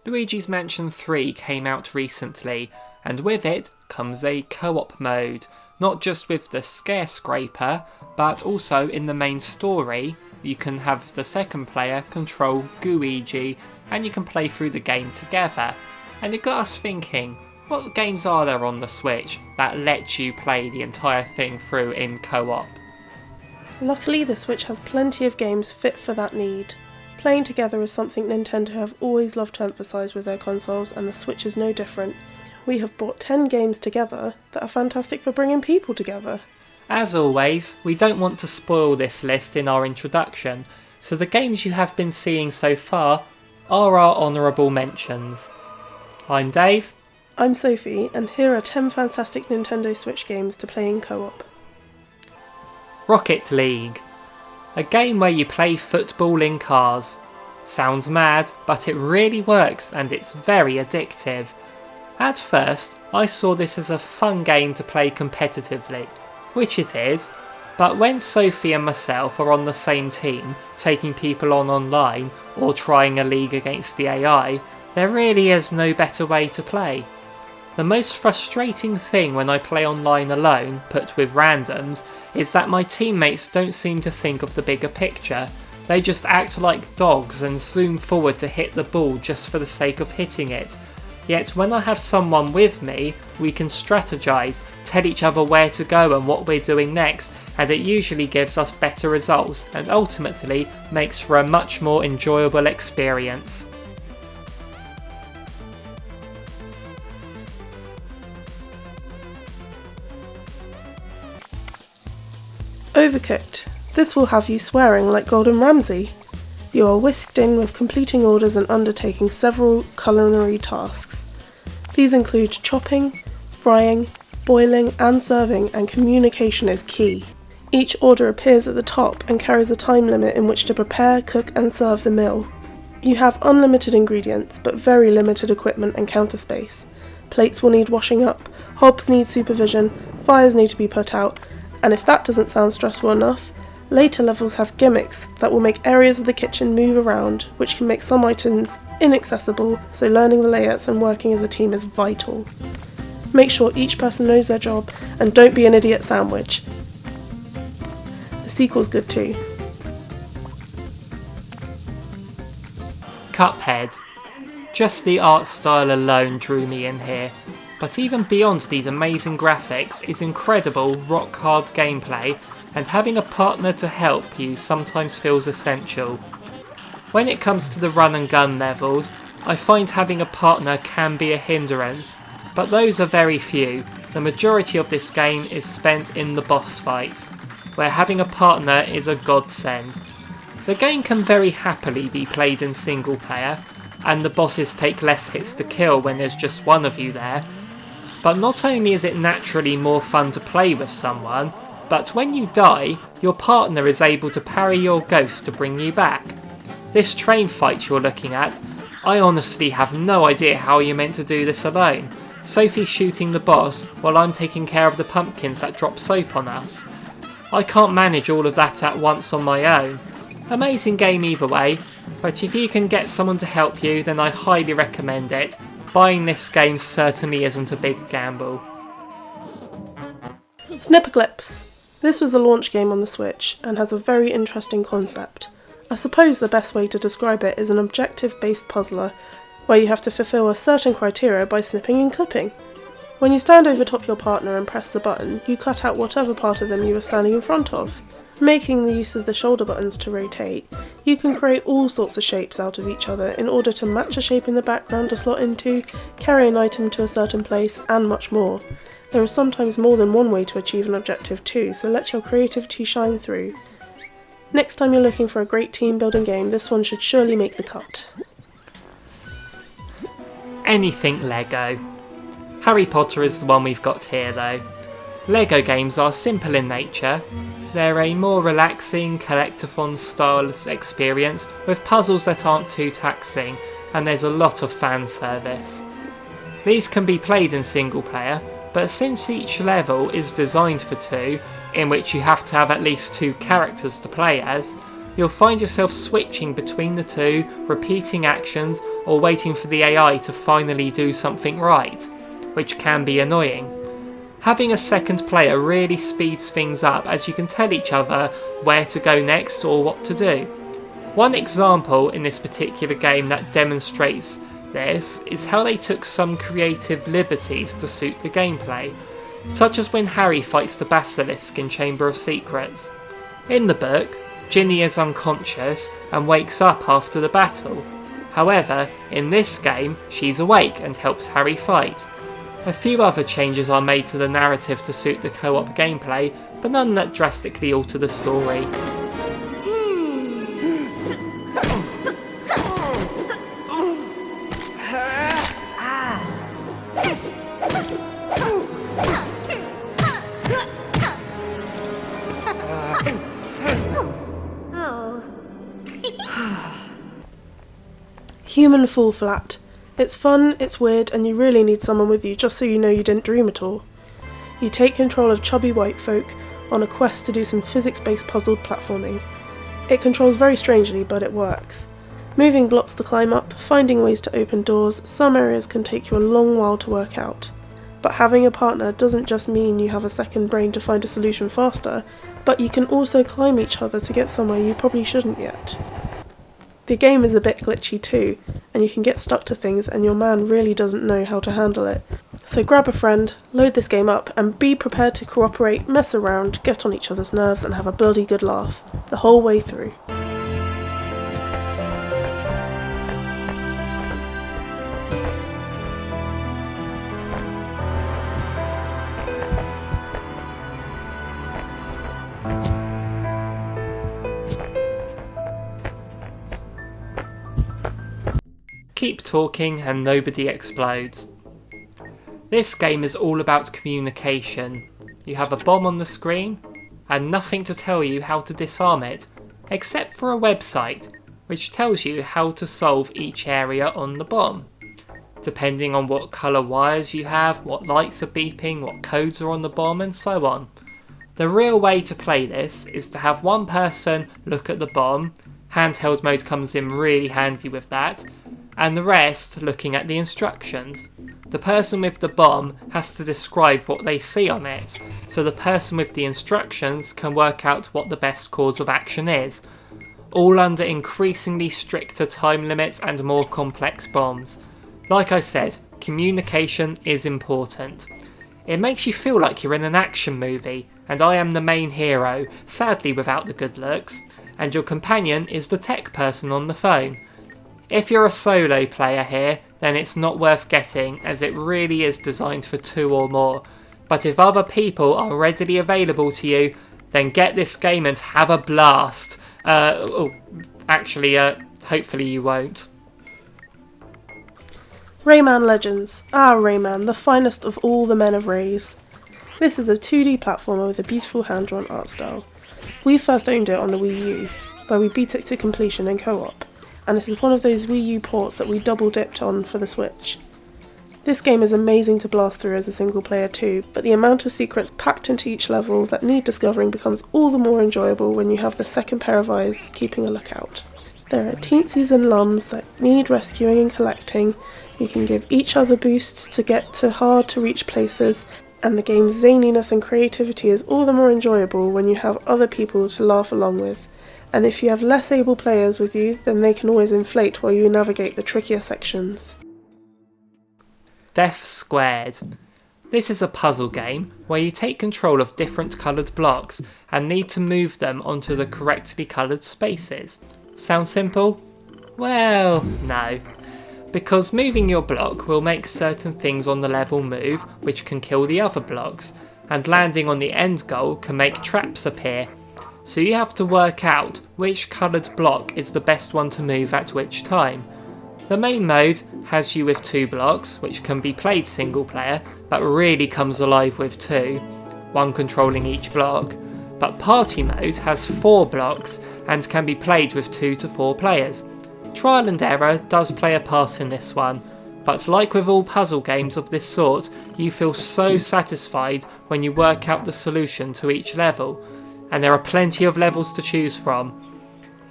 Luigi's Mansion 3 came out recently, and with it comes a co-op mode, not just with the Scarescraper, but also in the main story. You can have the second player control Luigi, and you can play through the game together. And it got us thinking, what games are there on the Switch that let you play the entire thing through in co-op? Luckily, the Switch has plenty of games fit for that need. Playing together is something Nintendo have always loved to emphasise with their consoles, and the Switch is no different. We have brought 10 games together that are fantastic for bringing people together. As always, we don't want to spoil this list in our introduction, so the games you have been seeing so far are our honourable mentions. I'm Dave. I'm Sophie, and here are 10 fantastic Nintendo Switch games to play in co-op. Rocket League. A game where you play football in cars. Sounds mad, but it really works and it's very addictive. At first, I saw this as a fun game to play competitively, which it is, but when Sophie and myself are on the same team, taking people on online or trying a league against the AI, there really is no better way to play. The most frustrating thing when I play online alone, put with randoms, is that my teammates don't seem to think of the bigger picture. They just act like dogs and zoom forward to hit the ball just for the sake of hitting it. Yet when I have someone with me, we can strategise, tell each other where to go and what we're doing next, and it usually gives us better results and ultimately makes for a much more enjoyable experience. Overcooked. This will have you swearing like Gordon Ramsay. You are whisked in with completing orders and undertaking several culinary tasks. These include chopping, frying, boiling and serving, and communication is key. Each order appears at the top and carries a time limit in which to prepare, cook and serve the meal. You have unlimited ingredients but very limited equipment and counter space. Plates will need washing up, hobs need supervision, fires need to be put out, and if that doesn't sound stressful enough, later levels have gimmicks that will make areas of the kitchen move around, which can make some items inaccessible, so learning the layouts and working as a team is vital. Make sure each person knows their job, and don't be an idiot sandwich. The sequel's good too. Cuphead. Just the art style alone drew me in here, but even beyond these amazing graphics is incredible rock hard gameplay, and having a partner to help you sometimes feels essential. When it comes to the run and gun levels, I find having a partner can be a hindrance, but those are very few. The majority of this game is spent in the boss fights, where having a partner is a godsend. The game can very happily be played in single player, and the bosses take less hits to kill when there's just one of you there, but not only is it naturally more fun to play with someone, but when you die, your partner is able to parry your ghost to bring you back. This train fight you're looking at, I honestly have no idea how you're meant to do this alone. Sophie's shooting the boss while I'm taking care of the pumpkins that drop soap on us. I can't manage all of that at once on my own. Amazing game either way, but if you can get someone to help you, then I highly recommend it. Buying this game certainly isn't a big gamble. SNIPPERCLIPS. This was a launch game on the Switch and has a very interesting concept. I suppose the best way to describe it is an objective-based puzzler where you have to fulfill a certain criteria by snipping and clipping. When you stand over top your partner and press the button, you cut out whatever part of them you were standing in front of. Making the use of the shoulder buttons to rotate, you can create all sorts of shapes out of each other in order to match a shape in the background to slot into, carry an item to a certain place, and much more. There is sometimes more than one way to achieve an objective too, so let your creativity shine through. Next time you're looking for a great team building game, this one should surely make the cut. Anything Lego. Harry Potter is the one we've got here though. Lego games are simple in nature. They're a more relaxing, collectathon style experience with puzzles that aren't too taxing, and there's a lot of fan service. These can be played in single player, but since each level is designed for two, in which you have to have at least two characters to play as, you'll find yourself switching between the two, repeating actions, or waiting for the AI to finally do something right, which can be annoying. Having a second player really speeds things up, as you can tell each other where to go next or what to do. One example in this particular game that demonstrates this is how they took some creative liberties to suit the gameplay, such as when Harry fights the basilisk in Chamber of Secrets. In the book, Ginny is unconscious and wakes up after the battle. However, in this game, she's awake and helps Harry fight. A few other changes are made to the narrative to suit the co-op gameplay, but none that drastically alter the story. Human Fall Flat. It's fun, it's weird, and you really need someone with you just so you know you didn't dream it all. You take control of chubby white folk on a quest to do some physics-based puzzled platforming. It controls very strangely, but it works. Moving blocks to climb up, finding ways to open doors, some areas can take you a long while to work out. But having a partner doesn't just mean you have a second brain to find a solution faster, but you can also climb each other to get somewhere you probably shouldn't yet. The game is a bit glitchy too, and you can get stuck to things and your man really doesn't know how to handle it. So grab a friend, load this game up, and be prepared to cooperate, mess around, get on each other's nerves and have a bloody good laugh, the whole way through. Keep talking and nobody explodes. This game is all about communication. You have a bomb on the screen and nothing to tell you how to disarm it, except for a website which tells you how to solve each area on the bomb. Depending on what colour wires you have, what lights are beeping, what codes are on the bomb, and so on. The real way to play this is to have one person look at the bomb, handheld mode comes in really handy with that, and the rest looking at the instructions. The person with the bomb has to describe what they see on it, so the person with the instructions can work out what the best course of action is, all under increasingly stricter time limits and more complex bombs. Like I said, communication is important. It makes you feel like you're in an action movie, and I am the main hero, sadly without the good looks, and your companion is the tech person on the phone. If you're a solo player here, then it's not worth getting, as it really is designed for 2 or more. But if other people are readily available to you, then get this game and have a blast. Hopefully you won't. Rayman Legends. Rayman, the finest of all the men of Rays. This is a 2D platformer with a beautiful hand-drawn art style. We first owned it on the Wii U, where we beat it to completion in co-op, and this is one of those Wii U ports that we double-dipped on for the Switch. This game is amazing to blast through as a single player too, but the amount of secrets packed into each level that need discovering becomes all the more enjoyable when you have the second pair of eyes keeping a lookout. There are teensies and lums that need rescuing and collecting, you can give each other boosts to get to hard to reach places, and the game's zaniness and creativity is all the more enjoyable when you have other people to laugh along with. And if you have less able players with you, then they can always inflate while you navigate the trickier sections. Death Squared. This is a puzzle game where you take control of different coloured blocks and need to move them onto the correctly coloured spaces. Sound simple? Well, no. Because moving your block will make certain things on the level move, which can kill the other blocks, and landing on the end goal can make traps appear. So you have to work out which coloured block is the best one to move at which time. The main mode has you with 2 blocks, which can be played single player, but really comes alive with 2, one controlling each block. But party mode has 4 blocks and can be played with 2 to 4 players. Trial and error does play a part in this one, but like with all puzzle games of this sort, you feel so satisfied when you work out the solution to each level, and there are plenty of levels to choose from.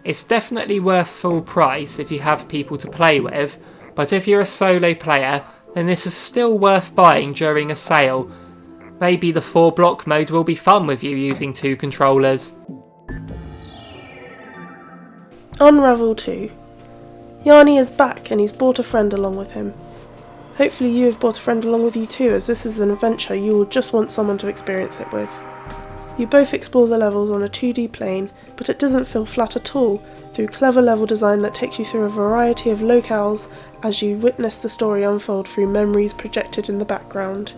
It's definitely worth full price if you have people to play with, but if you're a solo player, then this is still worth buying during a sale. Maybe the 4-block mode will be fun with you using 2 controllers. Unravel 2. Yanni is back and he's brought a friend along with him. Hopefully you have brought a friend along with you too, as this is an adventure you will just want someone to experience it with. You both explore the levels on a 2D plane, but it doesn't feel flat at all, through clever level design that takes you through a variety of locales as you witness the story unfold through memories projected in the background.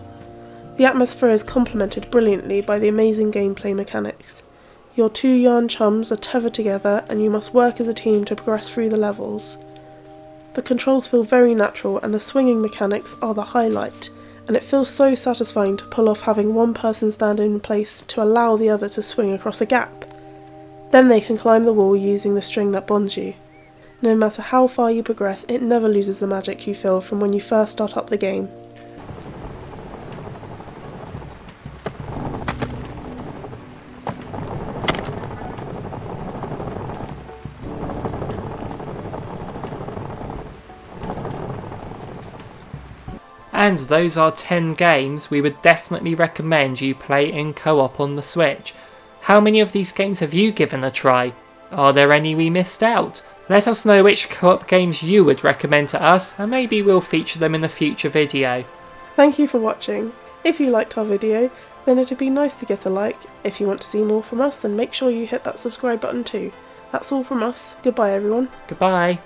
The atmosphere is complemented brilliantly by the amazing gameplay mechanics. Your 2 yarn chums are tethered together and you must work as a team to progress through the levels. The controls feel very natural and the swinging mechanics are the highlight, and it feels so satisfying to pull off having one person stand in place to allow the other to swing across a gap. Then they can climb the wall using the string that bonds you. No matter how far you progress, it never loses the magic you feel from when you first start up the game. And those are 10 games we would definitely recommend you play in co-op on the Switch. How many of these games have you given a try? Are there any we missed out? Let us know which co-op games you would recommend to us, and maybe we'll feature them in a future video. Thank you for watching. If you liked our video, then it'd be nice to get a like. If you want to see more from us, then make sure you hit that subscribe button too. That's all from us. Goodbye everyone. Goodbye.